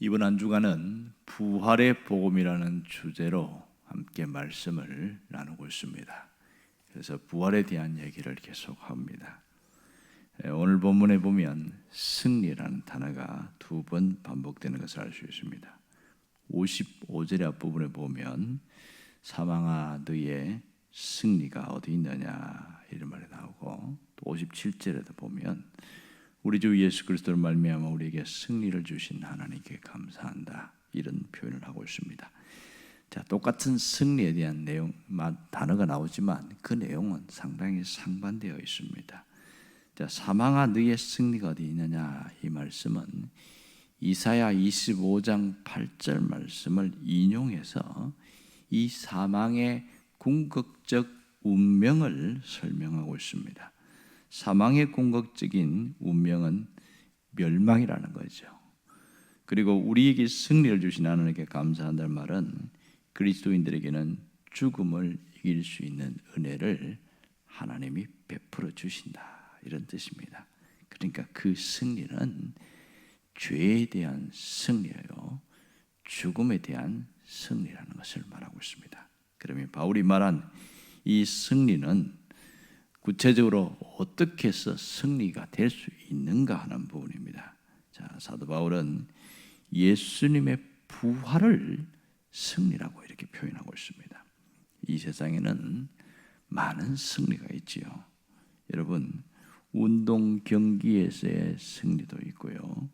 이번 한 주간은 부활의 복음이라는 주제로 함께 말씀을 나누고 있습니다. 그래서 부활에 대한 얘기를 계속합니다. 오늘 본문에 보면 승리라는 단어가 두 번 반복되는 것을 알 수 있습니다. 55절의 앞부분에 보면 사망아 너의 승리가 어디 있느냐 이런 말이 나오고, 또 57절에도 보면 우리 주 예수 그리스도를 말미암아 우리에게 승리를 주신 하나님께 감사한다 이런 표현을 하고 있습니다. 자, 똑같은 승리에 대한 내용 단어가 나오지만 그 내용은 상당히 상반되어 있습니다. 자, 사망아 너의 승리가 어디 있느냐 이 말씀은 이사야 25장 8절 말씀을 인용해서 이 사망의 궁극적 운명을 설명하고 있습니다. 사망의 궁극적인 운명은 멸망이라는 거죠. 그리고 우리에게 승리를 주신 하나님께 감사한다는 말은 그리스도인들에게는 죽음을 이길 수 있는 은혜를 하나님이 베풀어 주신다 이런 뜻입니다. 그러니까 그 승리는 죄에 대한 승리예요, 죽음에 대한 승리라는 것을 말하고 있습니다. 그러면 바울이 말한 이 승리는 구체적으로 어떻게 해서 승리가 될 수 있는가 하는 부분입니다. 자, 사도 바울은 예수님의 부활을 승리라고 이렇게 표현하고 있습니다. 이 세상에는 많은 승리가 있지요. 여러분, 운동 경기에서의 승리도 있고요,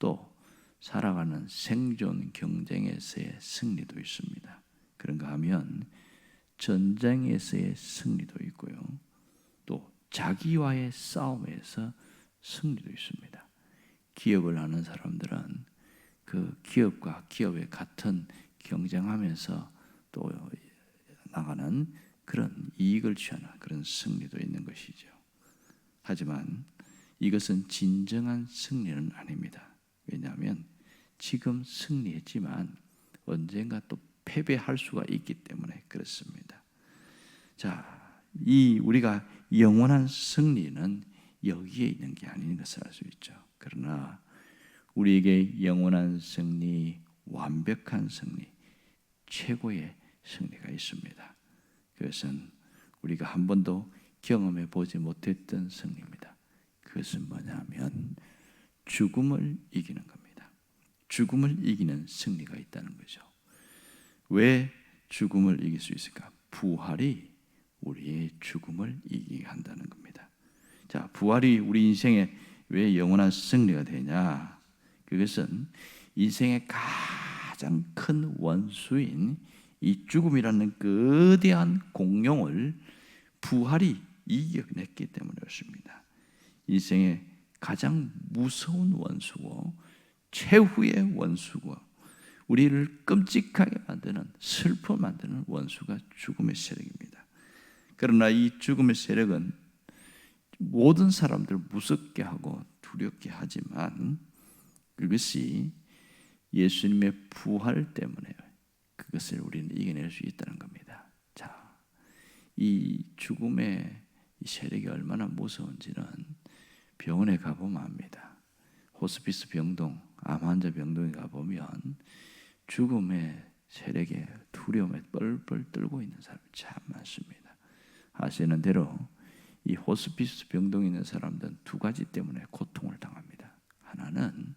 또 살아가는 생존 경쟁에서의 승리도 있습니다. 그런가 하면 전쟁에서의 승리도 있고요, 또 자기와의 싸움에서 승리도 있습니다. 기업을 하는 사람들은 그 기업과 기업의 같은 경쟁하면서 또 나가는 그런 이익을 취하는 그런 승리도 있는 것이죠. 하지만 이것은 진정한 승리는 아닙니다. 왜냐하면 지금 승리했지만 언젠가 또 패배할 수가 있기 때문에 그렇습니다. 자, 이 우리가 영원한 승리는 여기에 있는 게 아닌 것을 알 수 있죠. 그러나 우리에게 영원한 승리, 완벽한 승리, 최고의 승리가 있습니다. 그것은 우리가 한 번도 경험해 보지 못했던 승리입니다. 그것은 뭐냐면 죽음을 이기는 겁니다. 죽음을 이기는 승리가 있다는 거죠. 왜 죽음을 이길 수 있을까? 부활이 우리의 죽음을 이기게 한다는 겁니다. 자, 부활이 우리 인생에 왜 영원한 승리가 되냐? 그것은 인생의 가장 큰 원수인 이 죽음이라는 거대한 공룡을 부활이 이겨냈기 때문에 그렇습니다. 인생의 가장 무서운 원수고 최후의 원수고 우리를 끔찍하게 만드는, 슬퍼 만드는 원수가 죽음의 세력입니다. 그러나 이 죽음의 세력은 모든 사람들을 무섭게 하고 두렵게 하지만 그것이 예수님의 부활 때문에 그것을 우리는 이겨낼 수 있다는 겁니다. 자, 이 죽음의 이 세력이 얼마나 무서운지는 병원에 가보면 압니다. 호스피스 병동, 암 환자 병동에 가보면 죽음의 세력에 두려움에 뻘뻘 떨고 있는 사람이 참 많습니다. 아시는 대로 이 호스피스 병동에 있는 사람들은 두 가지 때문에 고통을 당합니다. 하나는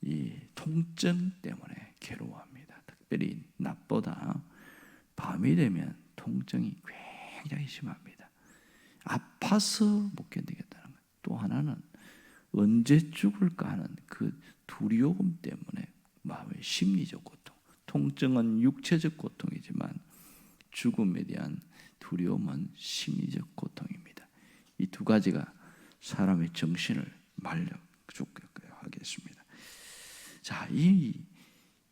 이 통증 때문에 괴로워합니다. 특별히 낮보다 밤이 되면 통증이 굉장히 심합니다. 아파서 못 견디겠다는 거예요. 또 하나는 언제 죽을까 하는 그 두려움 때문에 마음의 심리적 고통, 통증은 육체적 고통이지만 죽음에 대한 두려움은 심리적 고통입니다. 이 두 가지가 사람의 정신을 말려 죽게 하겠습니다. 자,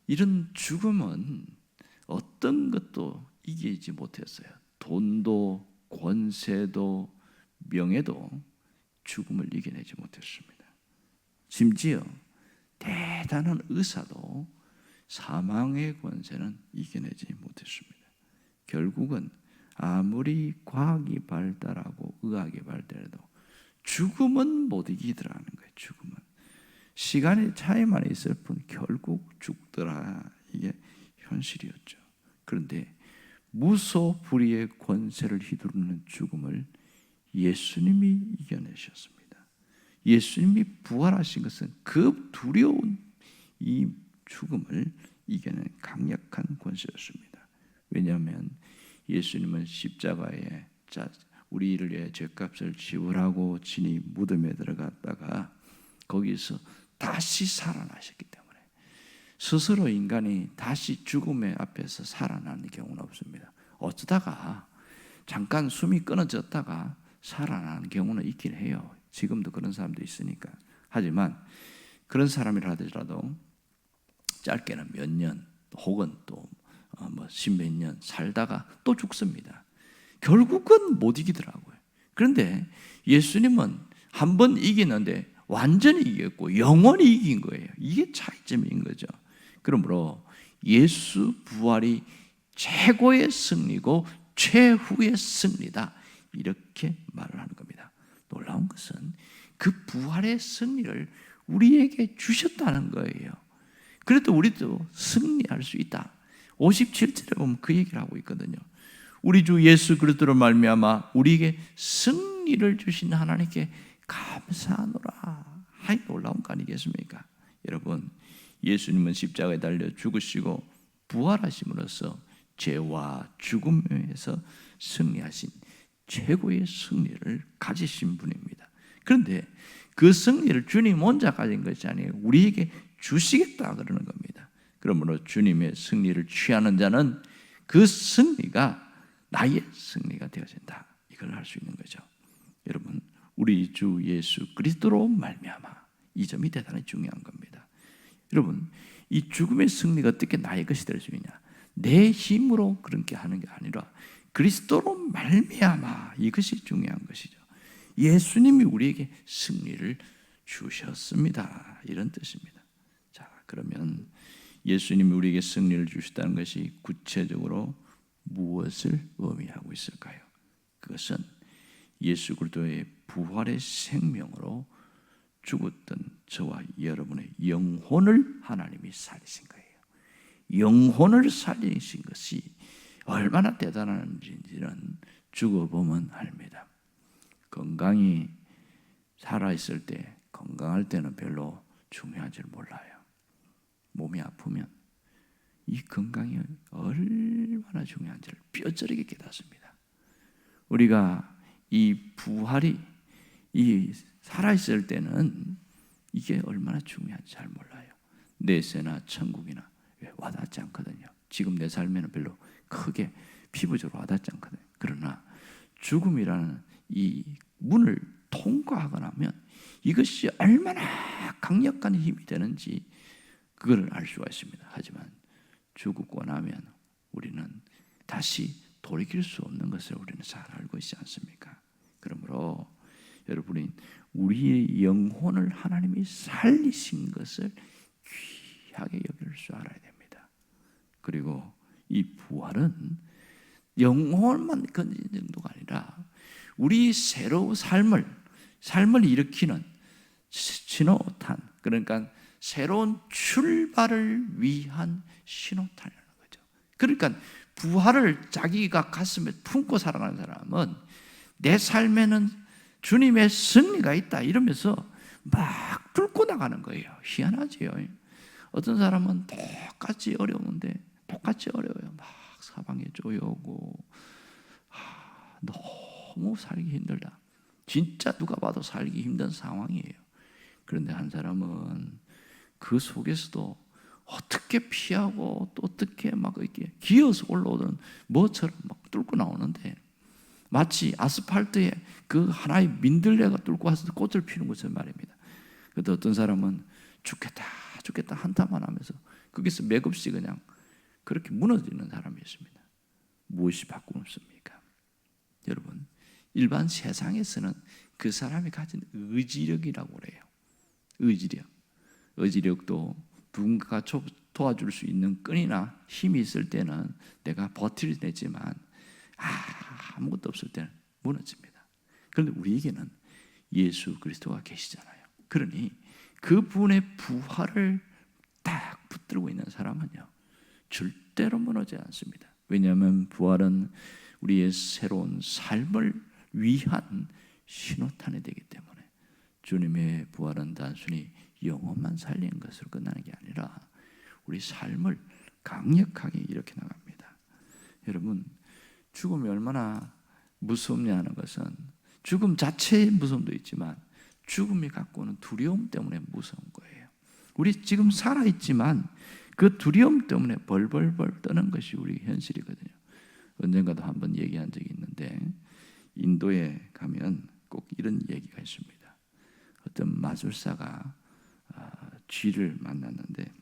이런 죽음은 어떤 것도 이기지 못했어요. 돈도 권세도 명예도 죽음을 이겨내지 못했습니다. 심지어 대단한 의사도 사망의 권세는 이겨내지 못했습니다. 결국은 아무리 과학이 발달하고 의학이 발달해도 죽음은 못 이기더라는 거예요. 죽음은 시간의 차이만 있을 뿐 결국 죽더라. 이게 현실이었죠. 그런데 무소불위의 권세를 휘두르는 죽음을 예수님이 이겨내셨습니다. 예수님이 부활하신 것은 그 두려운 이 죽음을 이겨낸 강력한 권세였습니다. 왜냐하면 예수님은 십자가에 우리를 위해 죄값을 지불하고 친히 무덤에 들어갔다가 거기서 다시 살아나셨기 때문에 스스로 인간이 다시 죽음의 앞에서 살아나는 경우는 없습니다. 어쩌다가 잠깐 숨이 끊어졌다가 살아나는 경우는 있긴 해요. 지금도 그런 사람도 있으니까. 하지만 그런 사람이라 하더라도 짧게는 몇 년 혹은 또 십몇 년 살다가 또 죽습니다. 결국은 못 이기더라고요. 그런데 예수님은 한 번 이기는데 완전히 이겼고 영원히 이긴 거예요. 이게 차이점인 거죠. 그러므로 예수 부활이 최고의 승리고 최후의 승리다, 이렇게 말을 하는 겁니다. 놀라운 것은 그 부활의 승리를 우리에게 주셨다는 거예요. 그래도 우리도 승리할 수 있다. 57절에 보면 그 얘기를 하고 있거든요. 우리 주 예수 그리스도로 말미암아 우리에게 승리를 주신 하나님께 감사하노라. 하이, 놀라운 거 아니겠습니까? 여러분, 예수님은 십자가에 달려 죽으시고 부활하심으로써 죄와 죽음에서 승리하신 최고의 승리를 가지신 분입니다. 그런데 그 승리를 주님 혼자 가진 것이 아니에요. 우리에게 주시겠다 그러는 겁니다. 그러므로 주님의 승리를 취하는 자는 그 승리가 나의 승리가 되어진다, 이걸 할 수 있는 거죠. 여러분, 우리 주 예수 그리스도로 말미암아, 이 점이 대단히 중요한 겁니다. 여러분, 이 죽음의 승리가 어떻게 나의 것이 될 수 있냐? 내 힘으로 그렇게 하는 게 아니라 그리스도로 말미암아, 이것이 중요한 것이죠. 예수님이 우리에게 승리를 주셨습니다, 이런 뜻입니다. 자, 그러면 예수님이 우리에게 승리를 주셨다는 것이 구체적으로 무엇을 의미하고 있을까요? 그것은 예수 그리스도의 부활의 생명으로 죽었던 저와 여러분의 영혼을 하나님이 살리신 거예요. 영혼을 살리신 것이 얼마나 대단한지는 죽어보면 압니다. 건강히 살아있을 때, 건강할 때는 별로 중요한 줄 몰라요. 몸이 아프면 이 건강이 얼마나 중요한지를 뼈저리게 깨닫습니다. 우리가 이 부활이 이 살아있을 때는 이게 얼마나 중요한지 잘 몰라요. 내세나 천국이나 와닿지 않거든요. 지금 내 삶에는 별로 크게 피부적으로 와닿지 않거든요. 그러나 죽음이라는 이 문을 통과하고 나면 이것이 얼마나 강력한 힘이 되는지 그걸 알 수가 있습니다. 하지만 죽고 나면 우리는 다시 돌이킬 수 없는 것을 우리는 잘 알고 있지 않습니까? 그러므로 여러분이 우리의 영혼을 하나님이 살리신 것을 귀하게 여길 줄 알아야 됩니다. 그리고 이 부활은 영혼만 건지는 정도가 아니라 우리 새로운 삶을 일으키는 신호탄, 그러니까 새로운 출발을 위한 신호탄이라는 거죠. 그러니까 부활을 자기가 가슴에 품고 살아가는 사람은 내 삶에는 주님의 승리가 있다 이러면서 막 뚫고 나가는 거예요. 희한하지요. 어떤 사람은 똑같이 어려운데 똑같이 어려워요. 막 사방에 쪼여오고 너무 살기 힘들다. 진짜 누가 봐도 살기 힘든 상황이에요. 그런데 한 사람은 그 속에서도 어떻게 피하고 또 어떻게 막 이렇게 기어서 올라오던 뭐처럼 막 뚫고 나오는데 마치 아스팔트에 그 하나의 민들레가 뚫고 와서 꽃을 피우는 것처럼 말입니다. 그런데 어떤 사람은 죽겠다 한탄만 하면서 거기서 맥없이 그냥 그렇게 무너지는 사람이 있습니다. 무엇이 바꿈습니까? 여러분, 일반 세상에서는 그 사람이 가진 의지력이라고 그래요. 의지력도 누군가가 도와줄 수 있는 끈이나 힘이 있을 때는 내가 버티내지만 아무것도 없을 때는 무너집니다. 그런데 우리에게는 예수 그리스도가 계시잖아요. 그러니 그분의 부활을 딱 붙들고 있는 사람은요, 절대로 무너지지 않습니다. 왜냐하면 부활은 우리의 새로운 삶을 위한 신호탄이 되기 때문에, 주님의 부활은 단순히 영혼만 살리는 것으로 끝나는 게 아니라 우리 삶을 강력하게 일으켜 나갑니다. 여러분, 죽음이 얼마나 무섭냐 하는 것은 죽음 자체의 무서움도 있지만 죽음이 갖고 오는 두려움 때문에 무서운 거예요. 우리 지금 살아있지만 그 두려움 때문에 벌벌벌 떠는 것이 우리 현실이거든요. 언젠가도 한번 얘기한 적이 있는데, 인도에 가면 꼭 이런 얘기가 있습니다. 어떤 마술사가 쥐를 만났는데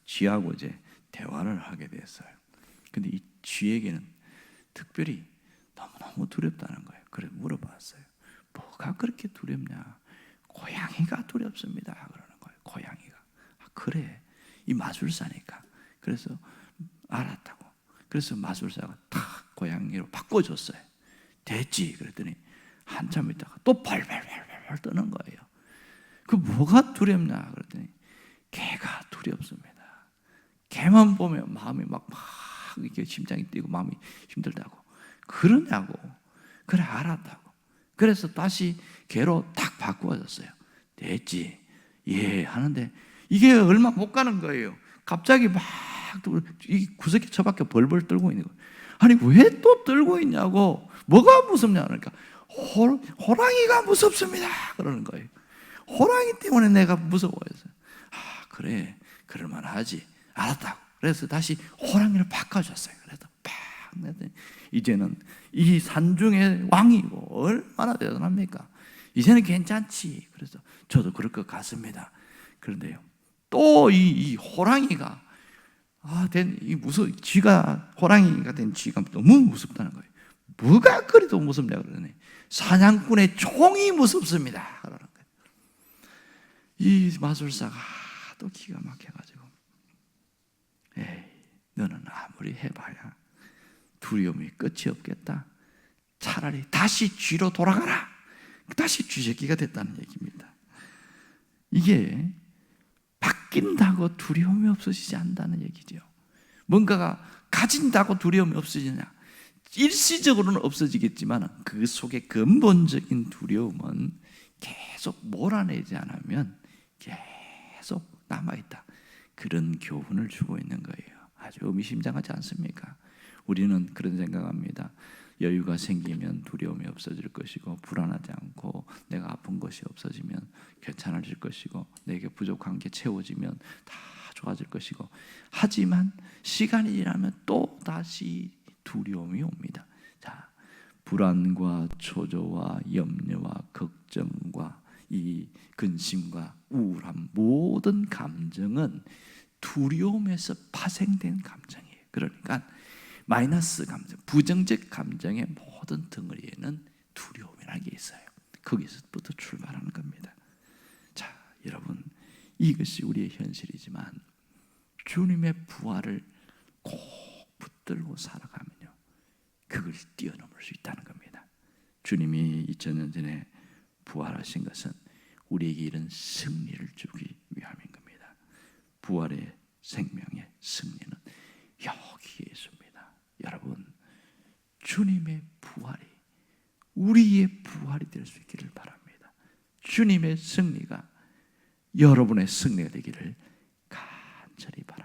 쥐하고 이제 대화를 하게 됐어요. 근데 이 쥐에게는 특별히 너무너무 두렵다는 거예요. 그래서 물어봤어요. 뭐가 그렇게 두렵냐? 고양이가 두렵습니다. 그러는 거예요. 고양이가. 그래. 이 마술사니까. 그래서 알았다고. 그래서 마술사가 탁 고양이로 바꿔줬어요. 됐지. 그랬더니 한참 있다가 또 발발발발 떠는 거예요. 그 뭐가 두렵냐? 그랬더니 개가 두렵습니다. 개만 보면 마음이 막 이렇게 심장이 뛰고 마음이 힘들다고. 그러냐고. 그래, 알았다고. 그래서 다시 개로 딱 바꾸어졌어요. 됐지. 예, 하는데 이게 얼마 못 가는 거예요. 갑자기 막 이 구석에 처박혀 벌벌 떨고 있는 거예요. 아니, 왜 또 떨고 있냐고. 뭐가 무섭냐? 그러니까 호랑이가 무섭습니다. 그러는 거예요. 호랑이 때문에 내가 무서워해서. 그래, 그럴만하지. 알았다고. 그래서 다시 호랑이를 바꿔줬어요. 그래서 팍 내더니 이제는 이 산중의 왕이고 얼마나 대단합니까? 이제는 괜찮지. 그래서 저도 그럴 것 같습니다. 그런데요, 또 이 호랑이가 쥐가, 호랑이가 된 쥐가 너무 무섭다는 거예요. 뭐가 그리도 무섭냐 그러더니 사냥꾼의 총이 무섭습니다. 그러는 거예요. 이 마술사가 또 기가 막혀가지고, 에이, 너는 아무리 해봐야 두려움이 끝이 없겠다. 차라리 다시 쥐로 돌아가라. 다시 쥐새끼가 됐다는 얘기입니다. 이게 바뀐다고 두려움이 없어지지 않는다는 얘기죠. 뭔가가 가진다고 두려움이 없어지냐? 일시적으로는 없어지겠지만 그 속에 근본적인 두려움은 계속 몰아내지 않으면 계속 남아있다. 그런 교훈을 주고 있는 거예요. 아주 의미심장하지 않습니까? 우리는 그런 생각합니다. 여유가 생기면 두려움이 없어질 것이고, 불안하지 않고 내가 아픈 것이 없어지면 괜찮아질 것이고, 내게 부족한 게 채워지면 다 좋아질 것이고, 하지만 시간이 지나면 또 다시 두려움이 옵니다. 자, 불안과 초조와 염려와 걱정과 이 근심과 우울함, 모든 감정은 두려움에서 파생된 감정이에요. 그러니까 마이너스 감정, 부정적 감정의 모든 덩어리에는 두려움이라는 게 있어요. 거기서부터 출발하는 겁니다. 자, 여러분, 이것이 우리의 현실이지만 주님의 부활을 꼭 붙들고 살아가면요, 그걸 뛰어넘을 수 있다는 겁니다. 주님이 2000년 전에 부활하신 것은 우리에게 이런 승리를 주기 위함인 겁니다. 부활의 생명의 승리는 여기에 있습니다. 여러분, 주님의 부활이 우리의 부활이 될 수 있기를 바랍니다. 주님의 승리가 여러분의 승리가 되기를 간절히 바랍니다.